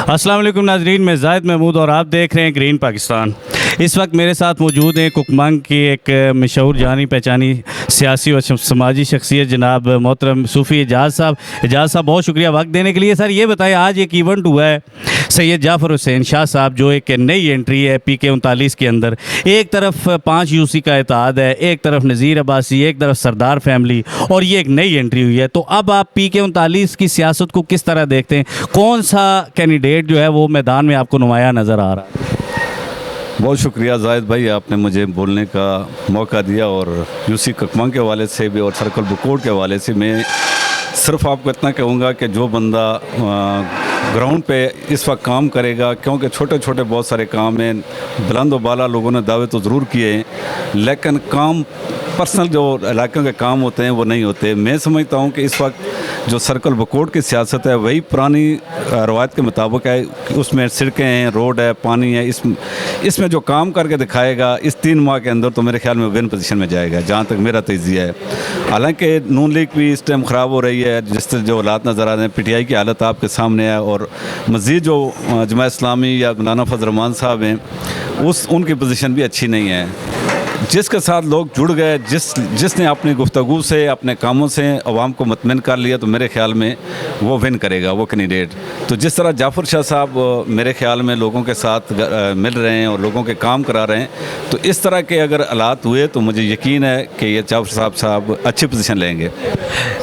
अस्सलाम वालेकुम नाजरीन, मैं जाहिद महमूद और आप देख रहे हैं ग्रीन पाकिस्तान। इस वक्त मेरे साथ मौजूद हैं कुकमांग की एक मशहूर जानी पहचानी सियासी और समाजी शख्सियत जनाब मोहतरम सूफ़ी एजाज़ साहब। एजाज़ साहब, बहुत शुक्रिया वक्त देने के लिए। सर ये बताएं, आज एक इवेंट हुआ है सैयद जाफ़र हुसैन शाह साहब, जो एक नई एंट्री है PK 39 के अंदर। एक तरफ 5 UC का इत्तेहाद है, एक तरफ नज़ीर अब्बासी, एक तरफ सरदार फैमिली, और ये एक नई एंट्री हुई है। तो अब आप PK 39 की सियासत को किस तरह देखते हैं? कौन सा कैंडिडेट जो है वो मैदान में आपको नुमाया नज़र आ रहा है? बहुत शुक्रिया जाहिद भाई, आपने मुझे बोलने का मौका दिया। और UC कुकमांग के हवाले से भी और सर्कल बुकोट के हवाले से मैं सिर्फ आपको इतना कहूँगा कि जो बंदा ग्राउंड पे इस वक्त काम करेगा, क्योंकि छोटे छोटे बहुत सारे काम हैं, बुलंद बाला लोगों ने दावे तो ज़रूर किए हैं, लेकिन काम पर्सनल जो इलाकों के काम होते हैं वो नहीं होते। मैं समझता हूँ कि इस वक्त जो सर्कल बकोट की सियासत है वही पुरानी रवायत के मुताबिक है। उसमें सड़कें हैं, रोड है, पानी है। इसमें जो काम करके दिखाएगा इस 3 माह के अंदर तो मेरे ख्याल में विन पोजीशन में जाएगा, जहाँ तक मेरा तजिया है। हालांकि नून लीग भी इस टाइम ख़राब हो रही है, जिस तरह जो हालात नज़र आ रहे हैं, PTI की हालत आपके सामने है, और मज़ीद जो जमात इस्लामी या मौलाना फजल रहमान साहब हैं उनकी पोजीशन भी अच्छी नहीं है। जिसके साथ लोग जुड़ गए, जिसने अपनी गुफ्तगू से, अपने कामों से अवाम को मुतमिन कर लिया, तो मेरे ख्याल में वो विन करेगा, वो कैंडिडेट। तो जिस तरह जाफ़र शाह साहब मेरे ख्याल में लोगों के साथ मिल रहे हैं और लोगों के काम करा रहे हैं, तो इस तरह के अगर हालात हुए तो मुझे यकीन है कि ये जाफ़र साहब अच्छी पोजीशन लेंगे।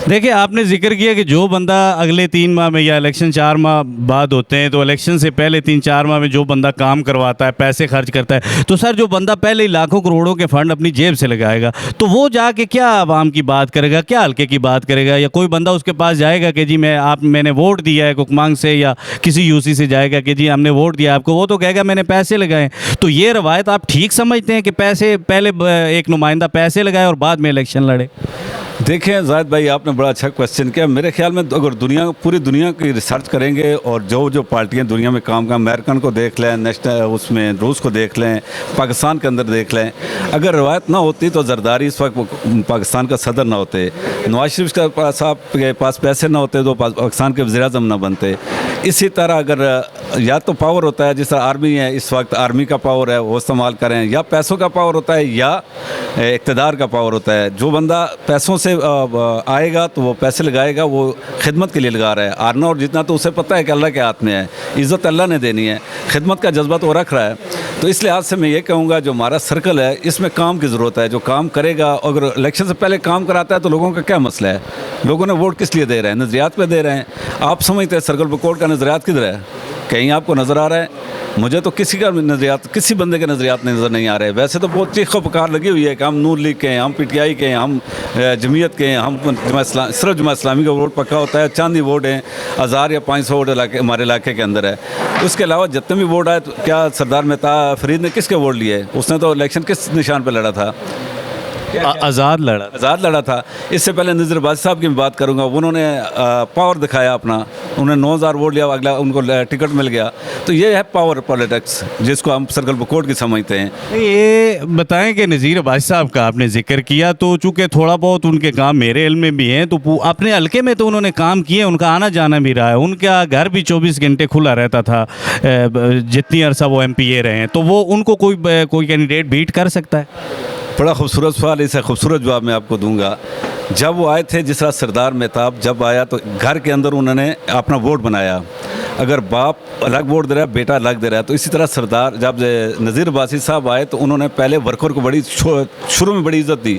देखिए, आपने जिक्र किया कि जो बंदा अगले 3 माह में या इलेक्शन 4 माह बाद होते हैं, तो इलेक्शन से पहले 3-4 माह में जो बंदा काम करवाता है, पैसे खर्च करता है, तो सर जो बंदा पहले ही लाखों करोड़ों के फंड अपनी जेब से लगाएगा, तो वो जाके क्या आवाम की बात करेगा, क्या हल्के की बात करेगा? या कोई बंदा उसके पास जाएगा कि जी मैंने वोट दिया है कुकमांग से, या किसी UC से जाएगा कि जी हमने वोट दिया आपको, वो तो कहेगा मैंने पैसे लगाए। तो ये रवायत आप ठीक समझते हैं कि पैसे पहले एक नुमाइंदा पैसे लगाए और बाद में इलेक्शन लड़े? देखें जाहिद भाई, आपने बड़ा अच्छा क्वेश्चन किया। मेरे ख्याल में अगर पूरी दुनिया की रिसर्च करेंगे और जो पार्टियां दुनिया में काम अमेरिकन को देख लें, नेशनल उसमें रूस को देख लें, पाकिस्तान के अंदर देख लें, अगर रवायत ना होती तो जरदारी इस वक्त पाकिस्तान का सदर ना होते, नवाज शरीफ साहब के पास पैसे ना होते तो पाकिस्तान के वज़ीर-ए-आज़म ना बनते। इसी तरह अगर या तो पावर होता है, जिस तरह आर्मी है, इस वक्त आर्मी का पावर है वो इस्तेमाल करें, या पैसों का पावर होता है, या इक़्तिदार का पावर होता है। जो बंदा पैसों से आएगा तो वो पैसे लगाएगा, वो खिदमत के लिए लगा रहा है। आरना और जितना तो उसे पता है कि अल्लाह के हाथ में है, इज़्ज़त अल्लाह ने देनी है, खिदमत का जज्बा तो वो रख रहा है। तो इस लिहाज से मैं ये कहूँगा जो हमारा सर्कल है इसमें काम की ज़रूरत है। जो काम करेगा, अगर इलेक्शन से पहले काम कराता है तो लोगों का क्या मसला है? लोगों ने वोट किस लिए दे रहे हैं? नज़रियात पे दे रहे हैं। आप समझते हैं सर्कल बकोट का नज़रियात किधर है? कहीं आपको नज़र आ रहा है? मुझे तो किसी का नज़रियात, किसी बंदे के नज़रियात नज़र नहीं आ रहे। वैसे तो बहुत चीखो पुकार लगी हुई है कि हम नून लीग के हैं, हम PTI के हैं, हम जमीयत के हैं, हम सिर्फ जमात इस्लामी का वोट पक्का होता है। चांदी वोट हैं, 1000 या 500 वोट हमारे इलाके के अंदर है। उसके अलावा जितने भी वोट आए, तो क्या सरदार मेहता फरीद ने किसके वोट लिए? उसने तो इलेक्शन किस निशान पर लड़ा था? आज़ाद लड़ा था। इससे पहले नज़ीर अब्बासी साहब की मैं बात करूंगा, उन्होंने पावर दिखाया अपना, उन्होंने 9000 वोट लिया, अगला उनको टिकट मिल गया। तो ये है पावर पॉलिटिक्स, जिसको हम सर्कल बकोट की समझते हैं। ये बताएं कि नज़ीर अब्बासी साहब का आपने जिक्र किया, तो चूँकि थोड़ा बहुत उनके काम मेरे इल्म में भी हैं, तो अपने हल्के में तो उन्होंने काम किए, उनका आना जाना भी रहा है, उनका घर भी 24 घंटे खुला रहता था जितनी अरसा वो MPA रहे हैं। तो वो उनको कोई कैंडिडेट बीट कर सकता है? बड़ा खूबसूरत सवाल, इसका खूबसूरत जवाब मैं आपको दूंगा। जब वो आए थे, जिस तरह सरदार मेहताब जब आया तो घर के अंदर उन्होंने अपना वोट बनाया। अगर बाप अलग वोट दे रहा है, बेटा अलग दे रहा है, तो इसी तरह सरदार जब नज़ीर अब्बासी साहब आए तो उन्होंने पहले वर्कर को बड़ी शुरू में बड़ी इज़्ज़त दी,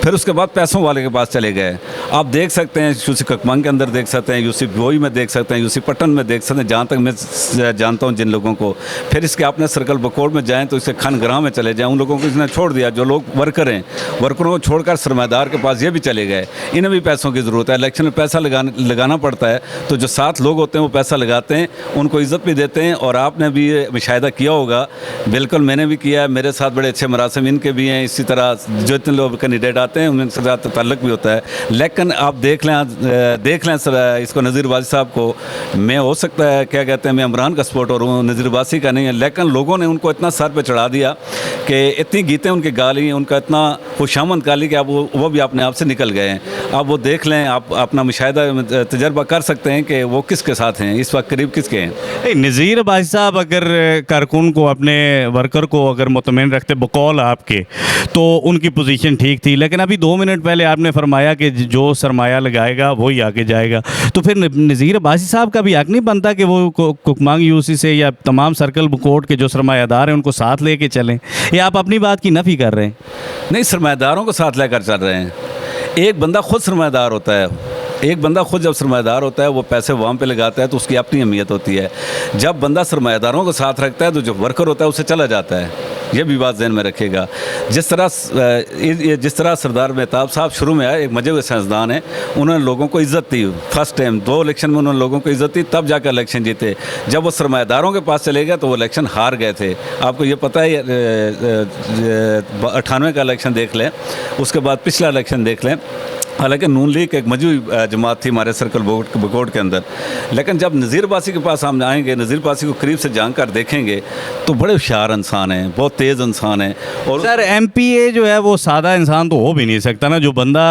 फिर उसके बाद पैसों वाले के पास चले गए। आप देख सकते हैं UC कुकमांग के अंदर देख सकते हैं, UC बोई में देख सकते हैं, UC पट्टन में देख सकते हैं, जहाँ तक मैं जानता हूँ जिन लोगों को। फिर इसके अपने सर्कल बकोट में जाएँ तो इसके खनग्राह में चले जाएँ, उन लोगों को इसने छोड़ दिया। जो लोग वर्कर हैं, वर्करों को छोड़कर सरमायादार के पास ये भी चले गए। इन्हें भी पैसों की ज़रूरत है, इलेक्शन में पैसा लगाना पड़ता है, तो जो 7 लोग होते हैं वो पैसा लगाते हैं, उनको इज़्ज़त भी देते हैं। और आपने भी ये मुशाहिदा किया होगा, बिल्कुल मैंने भी किया है, मेरे साथ बड़े अच्छे मरासिम इनके भी हैं। इसी तरह जो इतने लोग कैंडिडेट आते हैं उनके साथ ताल्लुक़ भी होता है। लेकिन आप देख लें सर, इसको नज़ीर अब्बासी साहब को, मैं हो सकता है क्या कहते हैं मैं इमरान का सपोर्टर हूँ, नज़ीर अब्बासी का नहीं है, लेकिन लोगों ने उनको इतना सर पे चढ़ा दिया कि इतनी गीतें उनकी गाली, उनका इतना खुशामद गाली कि अब वो भी अपने आप से निकल गए। गए हैं। अब वो देख लें, आप अपना मुशाहिदा तजर्बा कर सकते हैं कि वो किसके साथ हैं, इस वक्त करीब किसके हैं। नज़ीर अब्बासी साहब अगर कारकुन को, अपने वर्कर को अगर मुतमईन रखते बकौल आपके, तो उनकी पोजीशन ठीक थी, लेकिन अभी 2 मिनट पहले आपने फरमाया कि जो सरमाया लगाएगा वही आगे जाएगा। तो फिर नज़ीर अब्बासी साहब का भी हक नहीं बनता कि वो कुकमांग यूसी से या तमाम सर्कल कोर्ट के जो सरमायादार हैं उनको साथ लेके चलें? या आप अपनी बात की नफ़ी कर रहे हैं? नहीं, सरमायादारों को साथ लेकर चल रहे हैं। एक बंदा खुद सरमायादार होता है, एक बंदा खुद जब सरमायादार होता है वो पैसे वहाँ पे लगाता है तो उसकी अपनी अहमियत होती है। जब बंदा सरमायादारों को साथ रखता है तो जो वर्कर होता है उससे चला जाता है। ये भी बात ज़हन में रखिएगा। जिस तरह सरदार मेहताब साहब शुरू में आए, एक मजे हुए साइंसदान हैं, उन्होंने लोगों को इज़्ज़त दी। फर्स्ट टाइम 2 इलेक्शन में उन्होंने लोगों को इज़्ज़त दी, तब जाकर इलेक्शन जीते। जब वो सरमायादारों के पास चले गए तो वो इलेक्शन हार गए थे। आपको ये पता है, 98 का इलेक्शन देख लें, उसके बाद पिछला इलेक्शन देख लें। हालांकि नून लीग एक मजबूत जमात थी हमारे सर्कल बोर्ड के अंदर, लेकिन जब नज़ीर अब्बासी के पास हम आएंगे, नज़ीर अब्बासी को करीब से जानकर देखेंगे तो बड़े होशियार इंसान हैं, बहुत तेज़ इंसान हैं। और सर MPA जो है वो सादा इंसान तो हो भी नहीं सकता ना। जो बंदा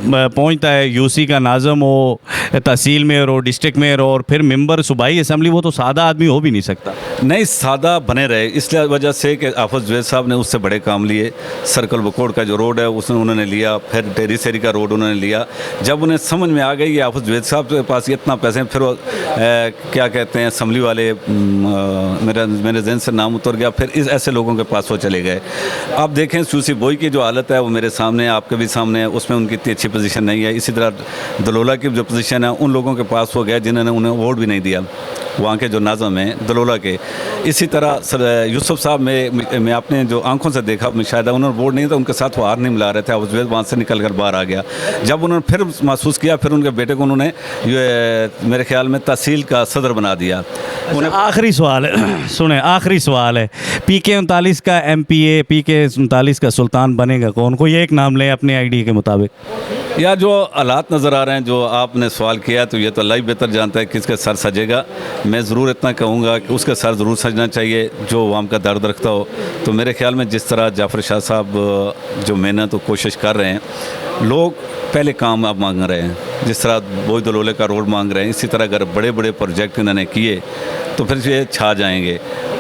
पहुंचता है UC का नाज़म हो, तहसील मेयर हो, डिस्ट्रिक्ट मेयर हो और फिर मेंबर सूबाई असम्बली, वो तो सादा आदमी हो भी नहीं सकता। नहीं, सादा बने रहे इसलिए वजह से कि आफत जुवैद साहब ने उससे बड़े काम लिए। सर्कल बोकोड का जो रोड है उसने उन्होंने लिया, फिर टेरी सेरी का रोड उन्होंने लिया। जब उन्हें समझ में आ गई कि आफत जुवैद साहब के पास इतना पैसे, फिर वो क्या कहते हैं असम्बली वाले, मेरे जहन से नाम उतर गया, फिर इस ऐसे लोगों के पास वो चले गए। आप देखें सूसी बोई की जो हालत है वो मेरे सामने है, आपके भी सामने है, उसमें उनकी इतनी अच्छी पोजीशन नहीं है। इसी तरह दलोला की जो पोजीशन है उन लोगों के पास वो गया जिन्होंने उन्हें वोट भी नहीं दिया, वहाँ के जो नाज़म हैं दलोला के। इसी तरह यूसुफ साहब मैं अपने जो आंखों से देखा, शायद उन्होंने वोट नहीं था, उनके साथ वो हार नहीं मिला रहे थे। उस वहाँ से निकल कर बाहर आ गया। जब उन्होंने फिर महसूस किया, फिर उनके बेटे को उन्होंने मेरे ख्याल में तहसील का सदर बना दिया। उन्हें आखिरी सवाल है, सुने, आखिरी सवाल है, PK 39 का MPA, PK 39 का सुल्तान बनेगा कौन? कोई एक नाम लें अपने आइडिया के मुताबिक। या जो हालात नज़र आ रहे हैं, जो आपने सवाल किया, तो ये तो अल्लाह ही बेहतर जानता है किसके सर सजेगा। मैं ज़रूर इतना कहूँगा कि उसका सर ज़रूर सजना चाहिए जो आवाम का दर्द रखता हो। तो मेरे ख्याल में जिस तरह जाफ़र शाह साहब जो मेहनत और कोशिश कर रहे हैं, लोग पहले काम अब मांग रहे हैं, जिस तरह बोई दलोले का रोड मांग रहे हैं, इसी तरह अगर बड़े बड़े प्रोजेक्ट इन्होंने किए तो फिर ये छा जाएंगे।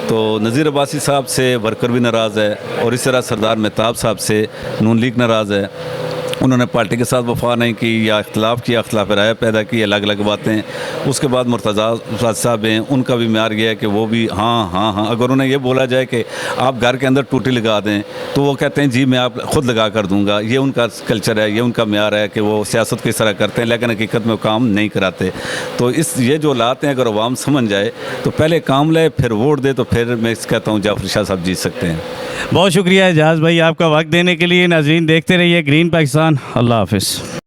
तो नज़ीर अब्बासी साहब से वर्कर भी नाराज़ है और इस तरह सरदार मेहताब साहब से नून लीग नाराज़ है। उन्होंने पार्टी के साथ वफा नहीं की या इख्तलाफ किया, इख्तलाफ राय पैदा की, अलग अलग बातें। उसके बाद मुर्तज़ा साहब हैं, उनका भी म्यार गया है कि वो भी हाँ। अगर उन्हें ये बोला जाए कि आप घर के अंदर टूटी लगा दें तो वो कहते हैं जी मैं आप ख़ुद लगा कर दूँगा। ये उनका कल्चर है, ये उनका म्यार है कि वो सियासत किस तरह करते हैं, लेकिन हकीकत में वो काम नहीं कराते। तो ये जो हालात हैं, अगर अवाम समझ जाए तो पहले काम ले फिर वोट दे, तो फिर मैं कहता हूँ जाफ़र शाह साहब जीत सकते हैं। बहुत शुक्रिया एजाज भाई आपका वक्त देने के लिए। नाज़रीन देखते रहिए ग्रीन पाकिस्तान। अल्लाह हाफ़िज़।